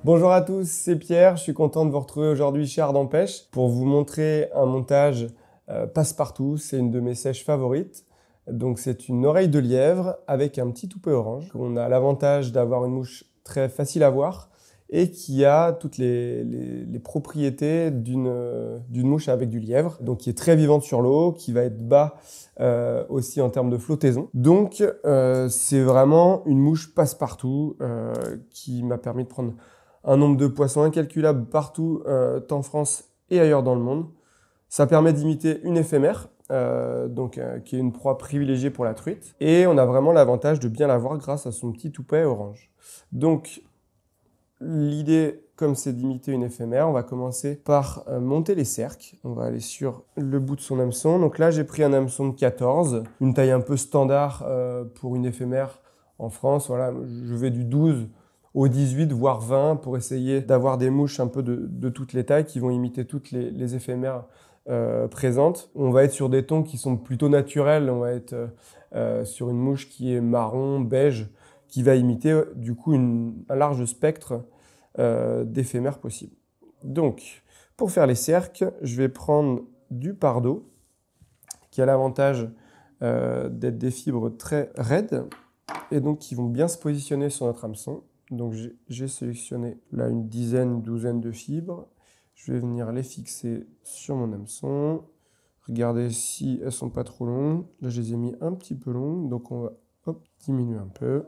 Bonjour à tous, c'est Pierre, je suis content de vous retrouver aujourd'hui chez Ardent Pêche pour vous montrer un montage passe-partout. C'est une de mes sèches favorites. Donc c'est une oreille de lièvre avec un petit toupet orange. On a l'avantage d'avoir une mouche très facile à voir et qui a toutes les propriétés d'une mouche avec du lièvre, donc qui est très vivante sur l'eau, qui va être bas aussi en termes de flottaison. Donc c'est vraiment une mouche passe-partout qui m'a permis de prendre un nombre de poissons incalculable partout, tant en France et ailleurs dans le monde. Ça permet d'imiter une éphémère, qui est une proie privilégiée pour la truite. Et on a vraiment l'avantage de bien la voir grâce à son petit toupet orange. Donc, l'idée, comme c'est d'imiter une éphémère, on va commencer par monter les cercles. On va aller sur le bout de son hameçon. Donc là, j'ai pris un hameçon de 14, une taille un peu standard pour une éphémère en France. Voilà, je vais du 12 au 18, voire 20, pour essayer d'avoir des mouches un peu de toutes les tailles qui vont imiter toutes les éphémères présentes. On va être sur des tons qui sont plutôt naturels. On va être sur une mouche qui est marron, beige, qui va imiter du coup un large spectre d'éphémères possibles. Donc, pour faire les cercles, je vais prendre du pardo, qui a l'avantage d'être des fibres très raides, et donc qui vont bien se positionner sur notre hameçon. Donc j'ai sélectionné là une dizaine, douzaine de fibres. Je vais venir les fixer sur mon hameçon. Regardez si elles sont pas trop longues. Là, je les ai mis un petit peu longues, donc on va diminuer un peu.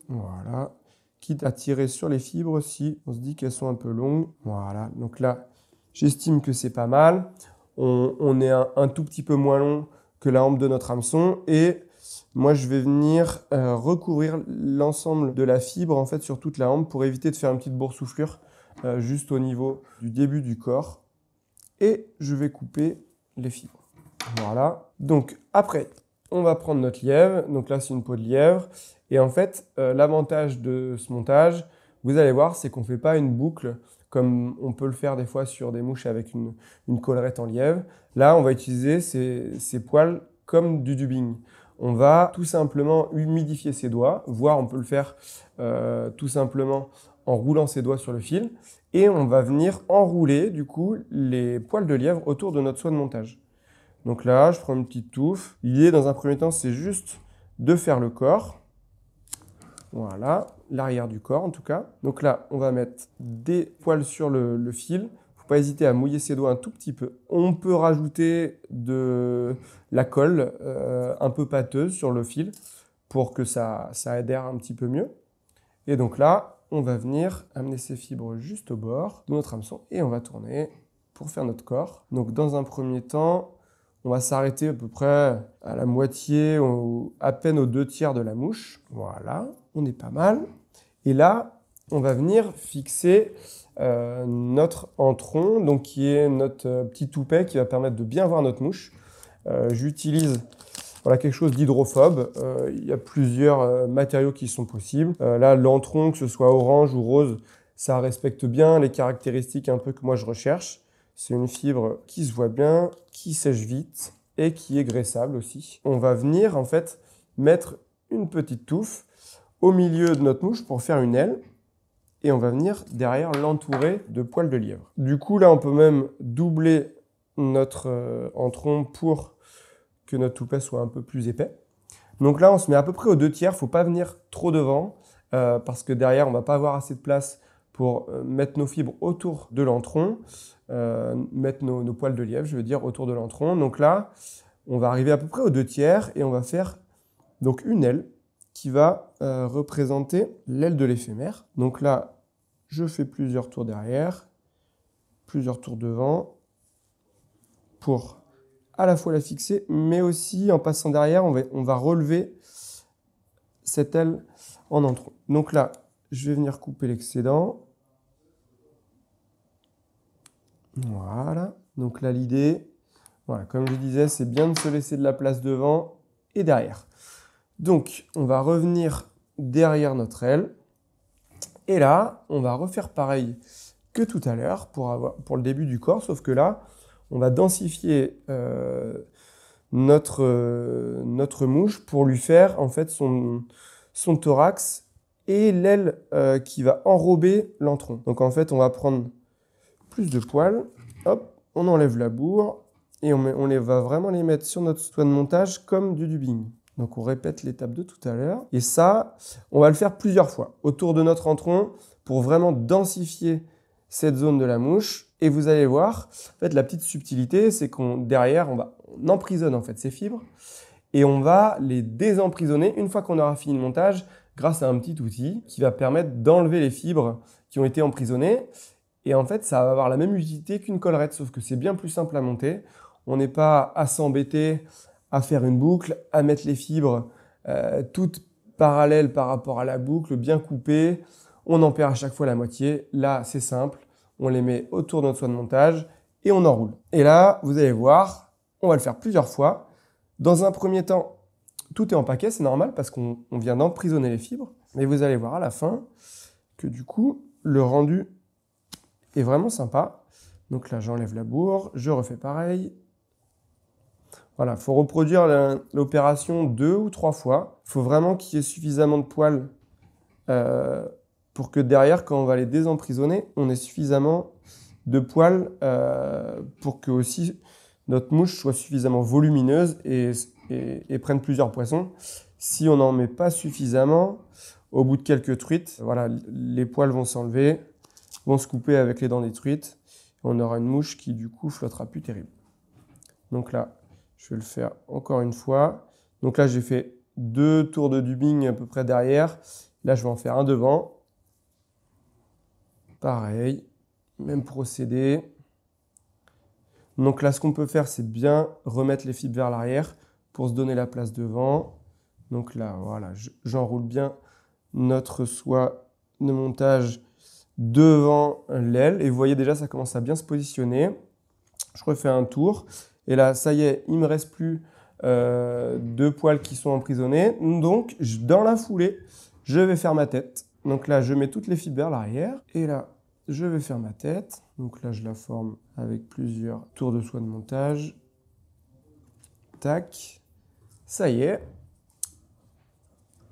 Voilà. Quitte à tirer sur les fibres si on se dit qu'elles sont un peu longues. Voilà. Donc là, j'estime que c'est pas mal. On est un tout petit peu moins long que la hampe de notre hameçon et moi, je vais venir recouvrir l'ensemble de la fibre en fait sur toute la hampe pour éviter de faire une petite boursouflure juste au niveau du début du corps. Et je vais couper les fibres. Voilà. Donc après, on va prendre notre lièvre. Donc là, c'est une peau de lièvre. Et en fait, l'avantage de ce montage, vous allez voir, c'est qu'on ne fait pas une boucle comme on peut le faire des fois sur des mouches avec une collerette en lièvre. Là, on va utiliser ces poils comme du dubbing. On va tout simplement humidifier ses doigts, voire on peut le faire tout simplement en roulant ses doigts sur le fil. Et on va venir enrouler du coup les poils de lièvre autour de notre soie de montage. Donc là, je prends une petite touffe. L'idée dans un premier temps, c'est juste de faire le corps. Voilà, l'arrière du corps en tout cas. Donc là, on va mettre des poils sur le fil. Faut pas hésiter à mouiller ses doigts un tout petit peu. On peut rajouter de la colle un peu pâteuse sur le fil pour que ça adhère un petit peu mieux. Et donc là, on va venir amener ces fibres juste au bord de notre hameçon et on va tourner pour faire notre corps. Donc dans un premier temps, on va s'arrêter à peu près à la moitié ou à peine aux 2/3 de la mouche. Voilà, on est pas mal. Et là, on va venir fixer notre entron, donc qui est notre petit toupet qui va permettre de bien voir notre mouche. J'utilise quelque chose d'hydrophobe. Il y a plusieurs matériaux qui sont possibles. Là, l'entron, que ce soit orange ou rose, ça respecte bien les caractéristiques un peu que moi je recherche. C'est une fibre qui se voit bien, qui sèche vite et qui est graissable aussi. On va venir en fait mettre une petite touffe au milieu de notre mouche pour faire une aile et on va venir derrière l'entourer de poils de lièvre. Du coup là on peut même doubler notre entron pour que notre toupet soit un peu plus épais. Donc là on se met à peu près aux 2/3, il ne faut pas venir trop devant parce que derrière on ne va pas avoir assez de place pour mettre nos fibres autour de l'entron, mettre nos poils de lièvre, je veux dire, autour de l'entron. Donc là, on va arriver à peu près aux 2/3 et on va faire donc une aile qui va représenter l'aile de l'éphémère. Donc là, je fais plusieurs tours derrière, plusieurs tours devant pour à la fois la fixer, mais aussi en passant derrière, on va relever cette aile en entron. Donc là, je vais venir couper l'excédent. Voilà, donc là l'idée, voilà, comme je disais, c'est bien de se laisser de la place devant et derrière. Donc on va revenir derrière notre aile et là on va refaire pareil que tout à l'heure pour le début du corps, sauf que là on va densifier notre mouche pour lui faire en fait son thorax et l'aile qui va enrober l'antron. Donc en fait, on va prendre plus de poils, hop, on enlève la bourre et on va vraiment les mettre sur notre soie de montage comme du dubbing. Donc on répète l'étape de tout à l'heure. Et ça, on va le faire plusieurs fois autour de notre antron pour vraiment densifier cette zone de la mouche. Et vous allez voir, en fait, la petite subtilité, c'est qu'on derrière, on emprisonne en fait ces fibres et on va les désemprisonner une fois qu'on aura fini le montage grâce à un petit outil qui va permettre d'enlever les fibres qui ont été emprisonnées. Et en fait, ça va avoir la même utilité qu'une collerette, sauf que c'est bien plus simple à monter. On n'est pas à s'embêter à faire une boucle, à mettre les fibres toutes parallèles par rapport à la boucle, bien coupées. On en perd à chaque fois la moitié. Là, c'est simple. On les met autour de notre soie de montage et on enroule. Et là, vous allez voir, on va le faire plusieurs fois. Dans un premier temps, tout est en paquet, c'est normal parce qu'on vient d'emprisonner les fibres. Mais vous allez voir à la fin que du coup, le rendu est vraiment sympa. Donc là, j'enlève la bourre, je refais pareil. Voilà, il faut reproduire l'opération 2 ou 3 fois. Il faut vraiment qu'il y ait suffisamment de poils pour que derrière, quand on va les désemprisonner, on ait suffisamment de poils pour que aussi notre mouche soit suffisamment volumineuse et prenne plusieurs poissons. Si on n'en met pas suffisamment, au bout de quelques truites, voilà, les poils vont s'enlever, vont se couper avec les dents des truites. On aura une mouche qui, du coup, flottera plus terrible. Donc là, je vais le faire encore une fois. Donc là, j'ai fait 2 tours de dubbing à peu près derrière. Là, je vais en faire un devant. Pareil, même procédé. Donc là, ce qu'on peut faire, c'est bien remettre les fibres vers l'arrière pour se donner la place devant. Donc là, voilà, j'enroule bien notre soie de montage devant l'aile. Et vous voyez déjà, ça commence à bien se positionner. Je refais un tour. Et là, ça y est, il ne me reste plus 2 poils qui sont emprisonnés. Donc, dans la foulée, je vais faire ma tête. Donc là, je mets toutes les fibres vers l'arrière. Et là, je vais faire ma tête. Donc là, je la forme avec plusieurs tours de soie de montage. Tac. Ça y est.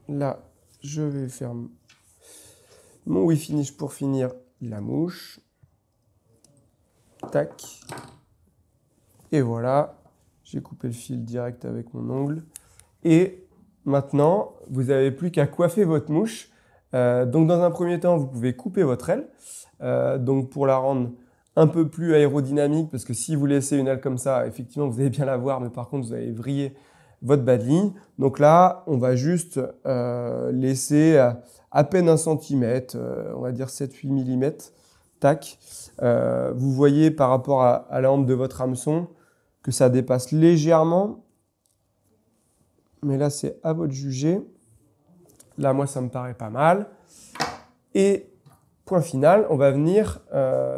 Là, je vais faire mon WeFinish pour finir la mouche. Tac. Et voilà, j'ai coupé le fil direct avec mon ongle. Et maintenant, vous n'avez plus qu'à coiffer votre mouche. Donc dans un premier temps, vous pouvez couper votre aile. Donc pour la rendre un peu plus aérodynamique, parce que si vous laissez une aile comme ça, effectivement, vous allez bien la voir, mais par contre, vous allez vriller votre bas de ligne. Donc là, on va juste laisser à peine 1 cm, on va dire 7-8 mm. Tac. Vous voyez par rapport à la hampe de votre hameçon que ça dépasse légèrement. Mais là, c'est à votre juger. Là, moi, ça me paraît pas mal. Et point final, on va venir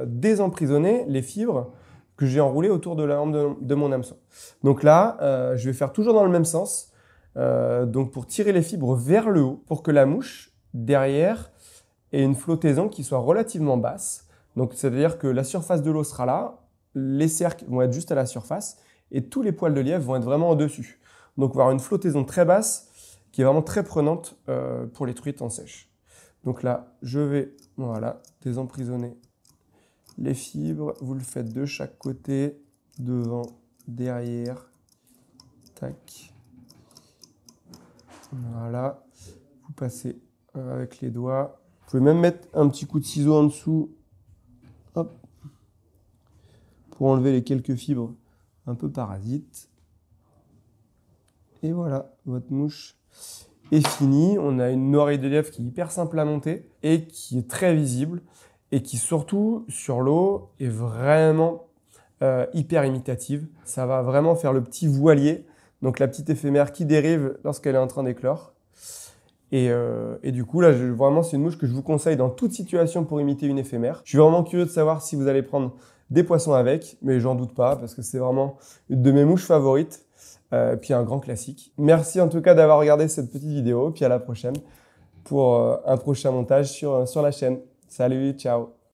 désemprisonner les fibres que j'ai enroulées autour de la hampe de mon hameçon. Donc là, je vais faire toujours dans le même sens. Donc pour tirer les fibres vers le haut, pour que la mouche, derrière, ait une flottaison qui soit relativement basse. Donc c'est-à-dire que la surface de l'eau sera là, les cercles vont être juste à la surface et tous les poils de lièvre vont être vraiment au-dessus. Donc on va avoir une flottaison très basse qui est vraiment très prenante pour les truites en sèche. Donc là, je vais voilà, désemprisonner les fibres. Vous le faites de chaque côté, devant, derrière. Tac. Voilà. Vous passez avec les doigts. Vous pouvez même mettre un petit coup de ciseau en dessous. Hop. Pour enlever les quelques fibres un peu parasites. Et voilà, votre mouche est finie. On a une oreille de lièvre qui est hyper simple à monter et qui est très visible et qui surtout sur l'eau est vraiment hyper imitative. Ça va vraiment faire le petit voilier, donc la petite éphémère qui dérive lorsqu'elle est en train d'éclore. Et du coup, là, vraiment, c'est une mouche que je vous conseille dans toute situation pour imiter une éphémère. Je suis vraiment curieux de savoir si vous allez prendre des poissons avec, mais j'en doute pas parce que c'est vraiment une de mes mouches favorites. Puis un grand classique. Merci en tout cas d'avoir regardé cette petite vidéo, puis à la prochaine pour un prochain montage sur la chaîne. Salut, ciao!